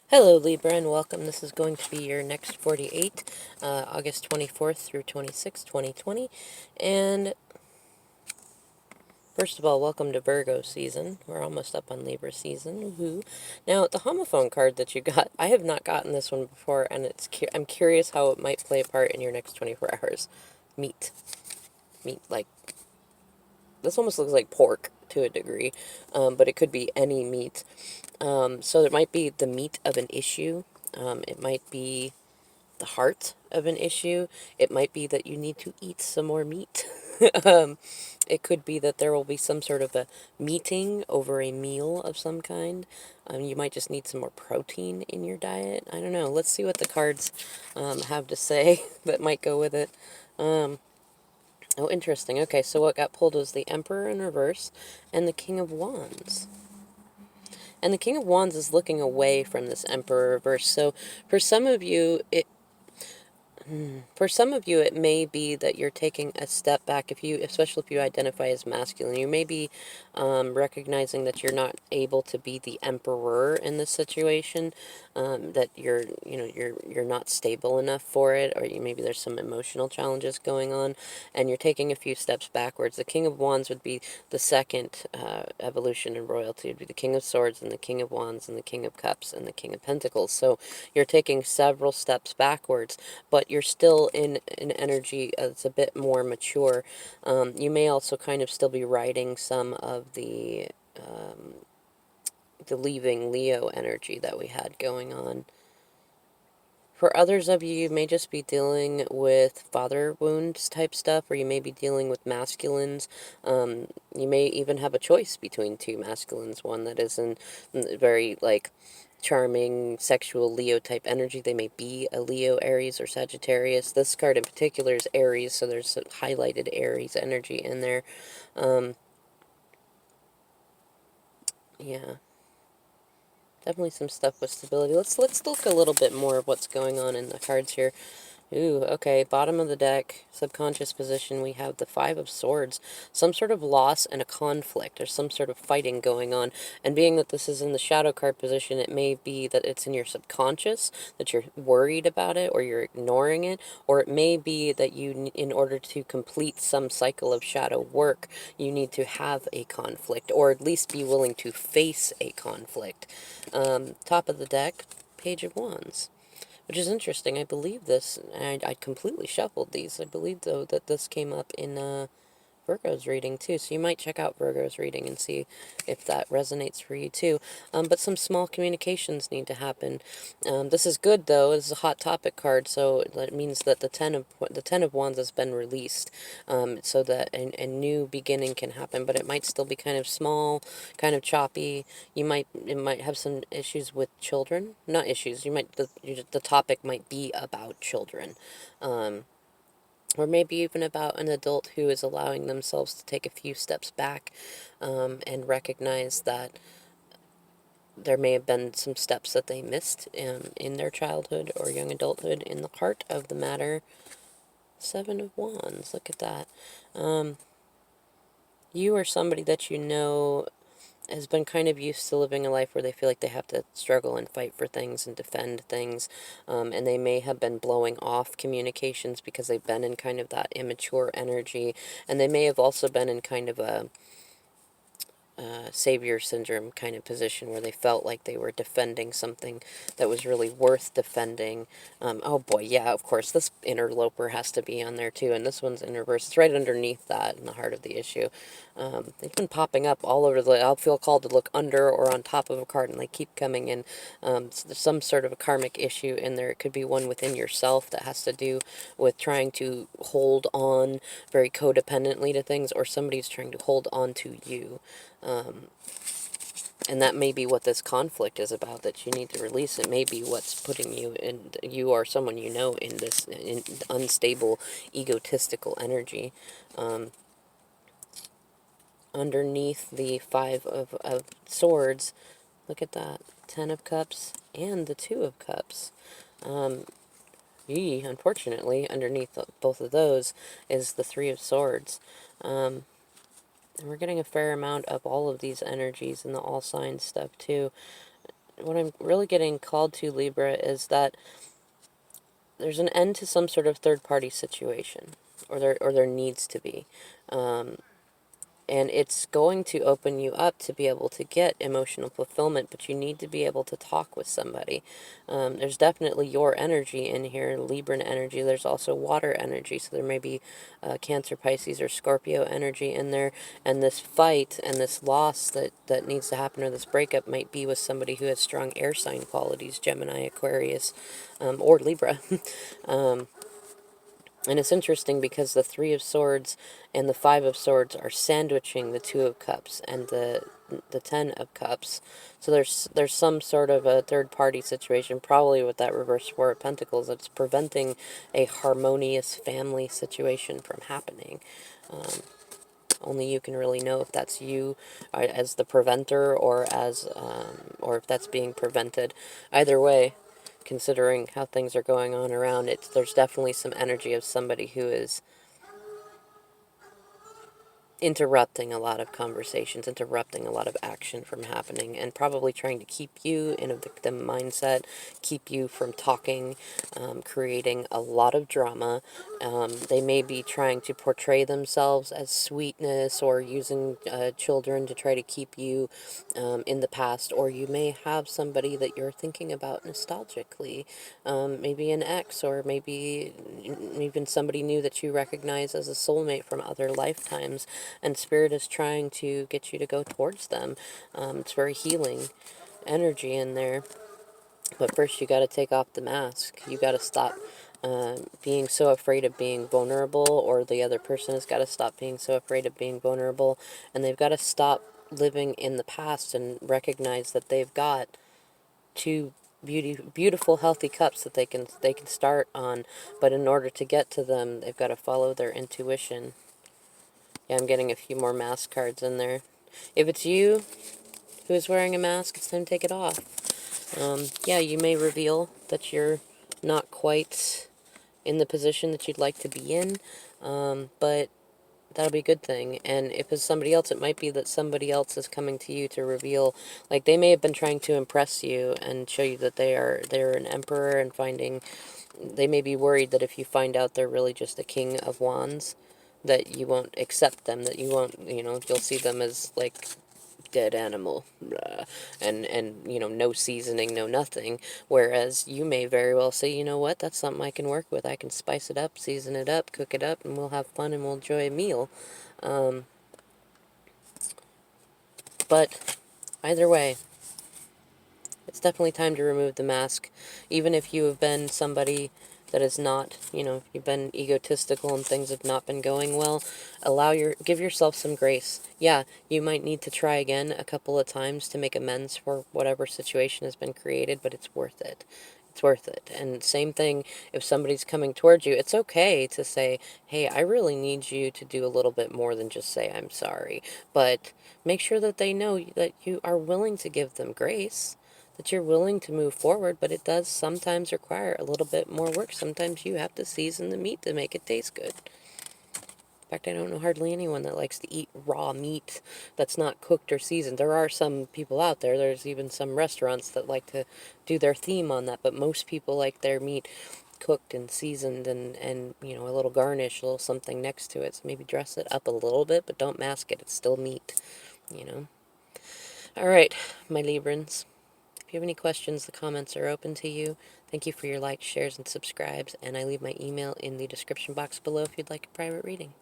Hello Libra and welcome. This is going to be your next 48, August 24th through 26th, 2020. And first of all, welcome to Virgo season. We're almost up on Libra season. Woohoo. Now, the homophone card that you got, I have not gotten this one before, and I'm curious how it might play a part in your next 24 hours. Meat. Meat, like, this almost looks like pork to a degree, but it could be any meat. So it might be the meat of an issue. It might be the heart of an issue. It might be that you need to eat some more meat. It could be that there will be some sort of a meeting over a meal of some kind. You might just need some more protein in your diet. I don't know. Let's see what the cards have to say that might go with it. Oh, interesting. Okay, so what got pulled was the Emperor in reverse and the King of Wands. And the King of Wands is looking away from this Emperor reverse. So for some of you, it may be that you're taking a step back, especially if you identify as masculine. You may be recognizing that you're not able to be the emperor in this situation, that you're not stable enough for it, or maybe there's some emotional challenges going on, and you're taking a few steps backwards. The King of Wands would be the second evolution in royalty. It would be the King of Swords and the King of Wands and the King of Cups and the King of Pentacles. So you're taking several steps backwards, but you're still in an energy that's a bit more mature. You may also kind of still be riding some of the leaving Leo energy that we had going on. For others of you, you may just be dealing with father wounds type stuff, or you may be dealing with masculines. You may even have a choice between two masculines, one that is in very, like, charming, sexual Leo type energy. They may be a Leo, Aries, or Sagittarius. This card in particular is Aries, so there's a highlighted Aries energy in there. Yeah. Definitely some stuff with stability. Let's look a little bit more of what's going on in the cards here. Ooh, okay, bottom of the deck, subconscious position, we have the Five of Swords. Some sort of loss and a conflict, or some sort of fighting going on. And being that this is in the shadow card position, it may be that it's in your subconscious, that you're worried about it, or you're ignoring it, or it may be that in order to complete some cycle of shadow work, you need to have a conflict, or at least be willing to face a conflict. Top of the deck, Page of Wands. Which is interesting. I believe this, and I completely shuffled these. I believe, though, that this came up in Virgo's reading too, so you might check out Virgo's reading and see if that resonates for you too. But some small communications need to happen. This is good though. It's a hot topic card, so that means that the Ten of Wands has been released, so that a new beginning can happen. But it might still be kind of small, kind of choppy. It might have some issues with children. Not issues. The topic might be about children. Or maybe even about an adult who is allowing themselves to take a few steps back, and recognize that there may have been some steps that they missed in their childhood or young adulthood. In the heart of the matter, Seven of Wands. Look at that. You are somebody that you know has been kind of used to living a life where they feel like they have to struggle and fight for things and defend things, and they may have been blowing off communications because they've been in kind of that immature energy, and they may have also been in kind of a savior syndrome kind of position where they felt like they were defending something that was really worth defending. Oh boy, yeah, of course, this interloper has to be on there too, and this one's in reverse. It's right underneath that in the heart of the issue. They've been popping up all over I'll feel called to look under or on top of a card, and they keep coming in. So there's some sort of a karmic issue in there. It could be one within yourself that has to do with trying to hold on very codependently to things, or somebody's trying to hold on to you. And that may be what this conflict is about, that you need to release. It may be what's putting you in, you or someone you know, in this unstable, egotistical energy. Underneath the Five of Swords, look at that. Ten of Cups and the Two of Cups. Unfortunately, underneath both of those is the Three of Swords. And we're getting a fair amount of all of these energies and the all signs stuff too. what I'm really getting called to, Libra, is that there's an end to some sort of third-party situation, or there needs to be. Um, and it's going to open you up to be able to get emotional fulfillment, but you need to be able to talk with somebody. There's definitely your energy in here, Libran energy. There's also water energy, so there may be Cancer, Pisces, or Scorpio energy in there. And this fight and this loss that needs to happen, or this breakup, might be with somebody who has strong air sign qualities, Gemini, Aquarius, or Libra. um, and it's interesting because the Three of Swords and the Five of Swords are sandwiching the Two of Cups and the Ten of Cups. So there's some sort of a third party situation, probably with that reverse Four of Pentacles, that's preventing a harmonious family situation from happening. Only you can really know if that's you as the preventer, or if that's being prevented. Either way, considering how things are going on around it, there's definitely some energy of somebody who is interrupting a lot of conversations, interrupting a lot of action from happening, and probably trying to keep you in a victim mindset, keep you from talking, creating a lot of drama. They may be trying to portray themselves as sweetness, or using children to try to keep you in the past, or you may have somebody that you're thinking about nostalgically, maybe an ex, or maybe even somebody new that you recognize as a soulmate from other lifetimes, and Spirit is trying to get you to go towards them. It's very healing energy in there. But first, you got to take off the mask. You got to stop being so afraid of being vulnerable, or the other person has got to stop being so afraid of being vulnerable, and they've got to stop living in the past and recognize that they've got two beautiful, healthy cups that they can start on. But in order to get to them, they've got to follow their intuition. Yeah, I'm getting a few more mask cards in there. If it's you who is wearing a mask, it's time to take it off. Yeah, you may reveal that you're not quite in the position that you'd like to be in, but that'll be a good thing. And if it's somebody else, it might be that somebody else is coming to you to reveal, like they may have been trying to impress you and show you that they're an emperor, and they may be worried that if you find out they're really just a king of wands, that you won't accept them, that you won't, you'll see them as like dead animal, blah, and no seasoning, no nothing. Whereas you may very well say, you know what, that's something I can work with. I can spice it up, season it up, cook it up, and we'll have fun and we'll enjoy a meal. But either way, it's definitely time to remove the mask. Even if you have been somebody that is not, you've been egotistical and things have not been going well, give yourself some grace. Yeah, you might need to try again a couple of times to make amends for whatever situation has been created, but it's worth it. It's worth it. And same thing, if somebody's coming towards you, it's okay to say, hey, I really need you to do a little bit more than just say I'm sorry. But make sure that they know that you are willing to give them grace, that you're willing to move forward, but it does sometimes require a little bit more work. Sometimes you have to season the meat to make it taste good. In fact, I don't know hardly anyone that likes to eat raw meat that's not cooked or seasoned. There are some people out there, there's even some restaurants that like to do their theme on that, but most people like their meat cooked and seasoned, and a little garnish, a little something next to it. So maybe dress it up a little bit, but don't mask it. It's still meat. All right, my Librans. If you have any questions, the comments are open to you. Thank you for your likes, shares, and subscribes, and I leave my email in the description box below if you'd like a private reading.